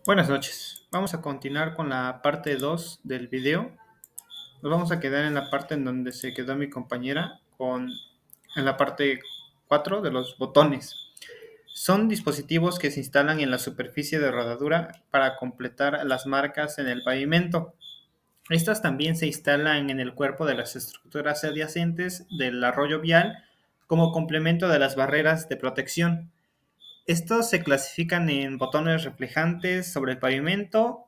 Buenas noches. Vamos a continuar con la parte 2 del video. Nos vamos a quedar en la parte en donde se quedó mi compañera en la parte 4 de los botones. Son dispositivos que se instalan en la superficie de rodadura para completar las marcas en el pavimento. Estas también se instalan en el cuerpo de las estructuras adyacentes del arroyo vial como complemento de las barreras de protección. Estos se clasifican en botones reflejantes sobre el pavimento,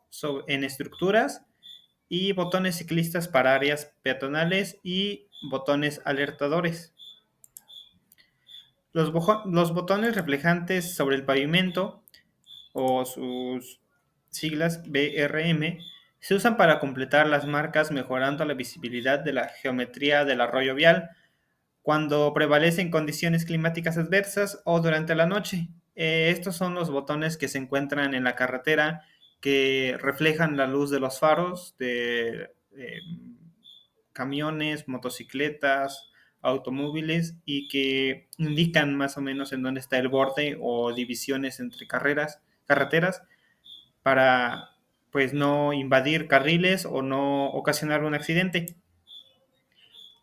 en estructuras y botones ciclistas para áreas peatonales y botones alertadores. Los botones reflejantes sobre el pavimento o sus siglas BRM se usan para completar las marcas mejorando la visibilidad de la geometría del arroyo vial cuando prevalecen condiciones climáticas adversas o durante la noche. Estos son los botones que se encuentran en la carretera que reflejan la luz de los faros de camiones, motocicletas, automóviles y que indican más o menos en dónde está el borde o divisiones entre carreteras para pues no invadir carriles o no ocasionar un accidente.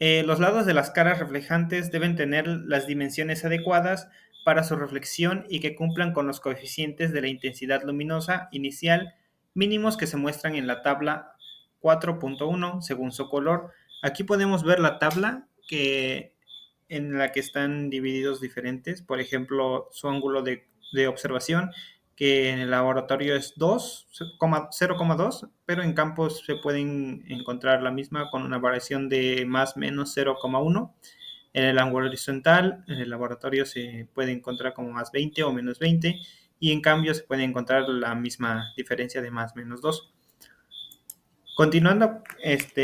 Los lados de las caras reflejantes deben tener las dimensiones adecuadas para su reflexión y que cumplan con los coeficientes de la intensidad luminosa inicial mínimos que se muestran en la tabla 4.1 según su color. Aquí podemos ver la tabla en la que están divididos diferentes, por ejemplo, su ángulo de observación, que en el laboratorio es 0,2, pero en campos se pueden encontrar la misma con una variación de más menos 0,1. En el ángulo horizontal, en el laboratorio se puede encontrar como más 20 o menos 20, y en cambio se puede encontrar la misma diferencia de más menos 2. Continuando,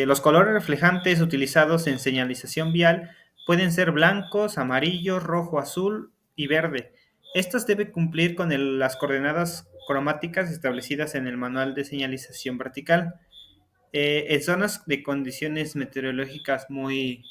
los colores reflejantes utilizados en señalización vial pueden ser blancos, amarillos, rojo, azul y verde. Estos deben cumplir con las coordenadas cromáticas establecidas en el manual de señalización vertical. En zonas de condiciones meteorológicas muy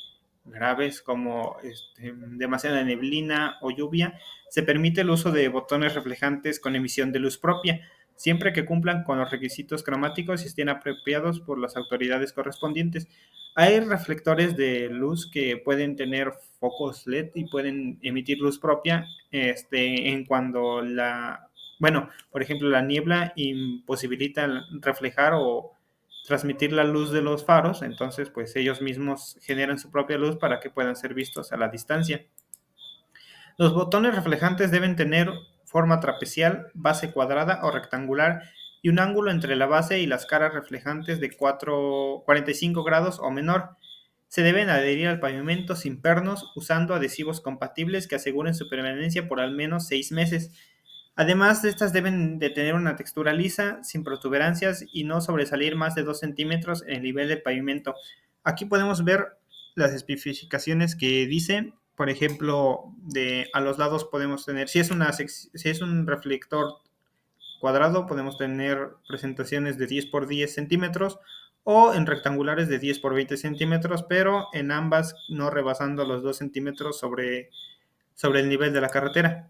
graves como demasiada neblina o lluvia, se permite el uso de botones reflejantes con emisión de luz propia, siempre que cumplan con los requisitos cromáticos y estén apropiados por las autoridades correspondientes. Hay reflectores de luz que pueden tener focos LED y pueden emitir luz propia en cuando bueno, por ejemplo, la niebla imposibilita reflejar o transmitir la luz de los faros, entonces pues ellos mismos generan su propia luz para que puedan ser vistos a la distancia. Los botones reflejantes deben tener forma trapecial, base cuadrada o rectangular y un ángulo entre la base y las caras reflejantes de 45 grados o menor. Se deben adherir al pavimento sin pernos usando adhesivos compatibles que aseguren su permanencia por al menos 6 meses. Además, estas deben de tener una textura lisa, sin protuberancias y no sobresalir más de 2 centímetros en el nivel del pavimento. Aquí podemos ver las especificaciones que dice. Por ejemplo, a los lados podemos tener, si es un reflector cuadrado, podemos tener presentaciones de 10 por 10 centímetros o en rectangulares de 10 por 20 centímetros, pero en ambas no rebasando los 2 centímetros sobre el nivel de la carretera.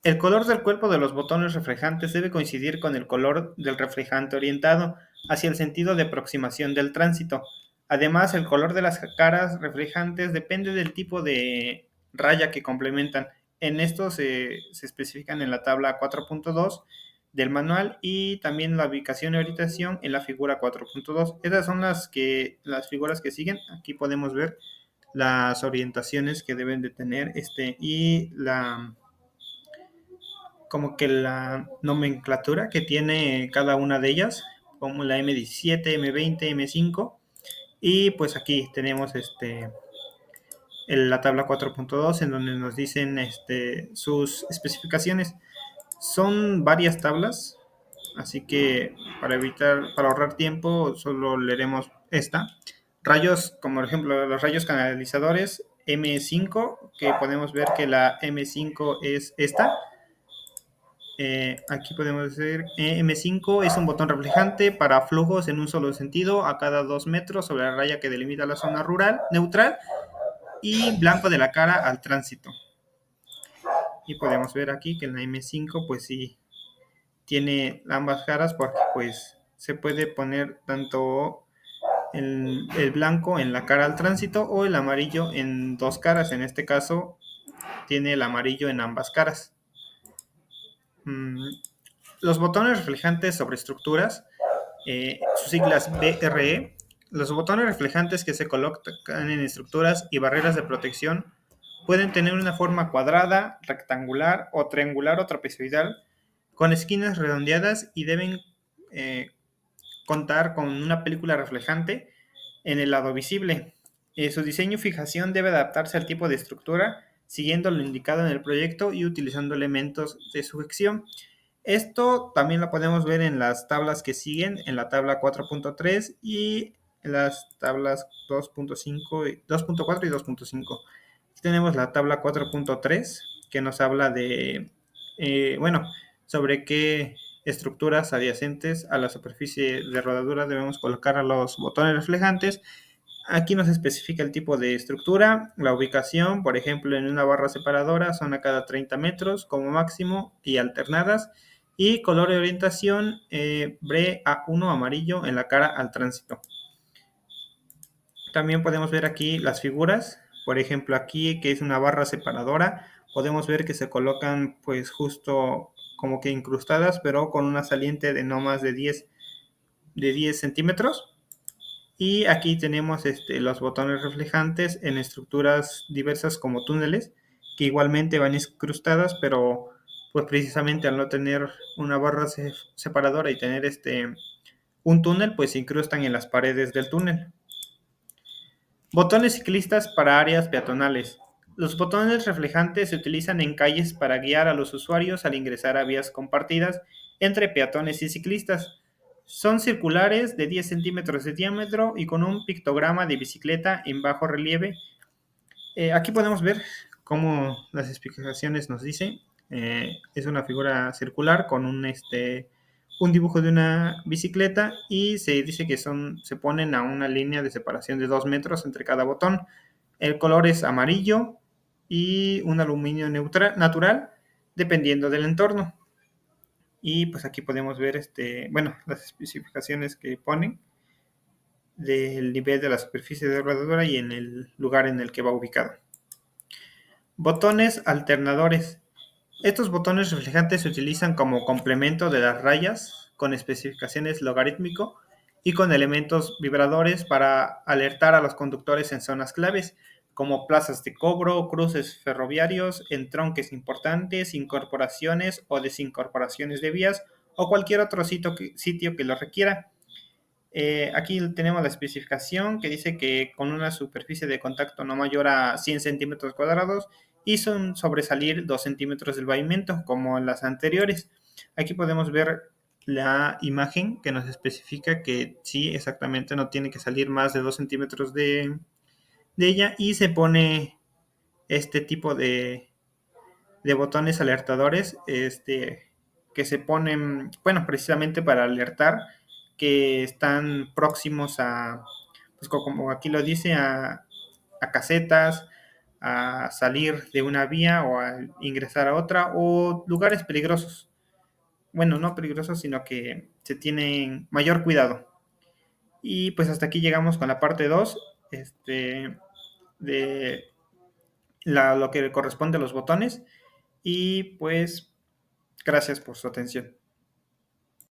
El color del cuerpo de los botones reflejantes debe coincidir con el color del reflejante orientado hacia el sentido de aproximación del tránsito. Además, el color de las caras reflejantes depende del tipo de raya que complementan. En esto se especifican en la tabla 4.2 del manual y también la ubicación y orientación en la figura 4.2. Esas son las figuras que siguen. Aquí podemos ver las orientaciones que deben de tener y como que la nomenclatura que tiene cada una de ellas, como la M17, M20, M5. Y pues aquí tenemos la tabla 4.2 en donde nos dicen sus especificaciones. Son varias tablas, así que para ahorrar tiempo, solo leeremos esta. Rayos, como por ejemplo los rayos canalizadores M5, que podemos ver que la M5 es esta. Aquí podemos decir M5 es un botón reflejante para flujos en un solo sentido a cada 2 metros sobre la raya que delimita la zona neutral y blanco de la cara al tránsito. Y podemos ver aquí que en la M5 pues sí tiene ambas caras porque pues se puede poner tanto el blanco en la cara al tránsito o el amarillo en dos caras. En este caso tiene el amarillo en ambas caras. Mm, Los botones reflejantes sobre estructuras, sus siglas BRE, los botones reflejantes que se colocan en estructuras y barreras de protección pueden tener una forma cuadrada, rectangular o triangular o trapezoidal con esquinas redondeadas y deben eh, contar con una película reflejante en el lado visible. Su diseño y fijación debe adaptarse al tipo de estructura, siguiendo lo indicado en el proyecto y utilizando elementos de sujeción. Esto también lo podemos ver en las tablas que siguen, en la tabla 4.3 y en las tablas 2.5, 2.4 y 2.5. Aquí tenemos la tabla 4.3 que nos habla de, bueno, sobre qué estructuras adyacentes a la superficie de rodadura debemos colocar a los botones reflejantes. Aquí nos especifica el tipo de estructura, la ubicación, por ejemplo, en una barra separadora son a cada 30 metros como máximo y alternadas. Y color de orientación, BRE A1 amarillo en la cara al tránsito. También podemos ver aquí las figuras, por ejemplo aquí que es una barra separadora, podemos ver que se colocan pues justo como que incrustadas, pero con una saliente de no más de 10 centímetros. Y aquí tenemos los botones reflejantes en estructuras diversas como túneles, que igualmente van incrustadas, pero pues precisamente al no tener una barra separadora y tener un túnel, pues se incrustan en las paredes del túnel. Botones ciclistas para áreas peatonales. Los botones reflejantes se utilizan en calles para guiar a los usuarios al ingresar a vías compartidas entre peatones y ciclistas. Son circulares de 10 centímetros de diámetro y con un pictograma de bicicleta en bajo relieve. Aquí podemos ver cómo las explicaciones nos dicen. Es una figura circular con un dibujo de una bicicleta y se dice que se ponen a una línea de separación de 2 metros entre cada botón. El color es amarillo y un aluminio natural dependiendo del entorno. Y pues aquí podemos ver bueno, las especificaciones que ponen del nivel de la superficie de rodadura y en el lugar en el que va ubicado. Botones alternadores. Estos botones reflejantes se utilizan como complemento de las rayas con especificaciones logarítmico y con elementos vibradores para alertar a los conductores en zonas claves, como plazas de cobro, cruces ferroviarios, entronques importantes, incorporaciones o desincorporaciones de vías o cualquier otro sitio que lo requiera. Aquí tenemos la especificación que dice que con una superficie de contacto no mayor a 100 centímetros cuadrados y son sobresalir 2 centímetros del pavimento como en las anteriores. Aquí podemos ver la imagen que nos especifica que sí, exactamente no tiene que salir más de 2 centímetros de ella y se pone este tipo de botones alertadores que se ponen, bueno, precisamente para alertar que están próximos a, pues como aquí lo dice, a casetas, a salir de una vía o a ingresar a otra o lugares peligrosos. Bueno, no peligrosos, sino que se tienen mayor cuidado. Y pues hasta aquí llegamos con la parte 2 de lo que corresponde a los botones. Y pues gracias por su atención.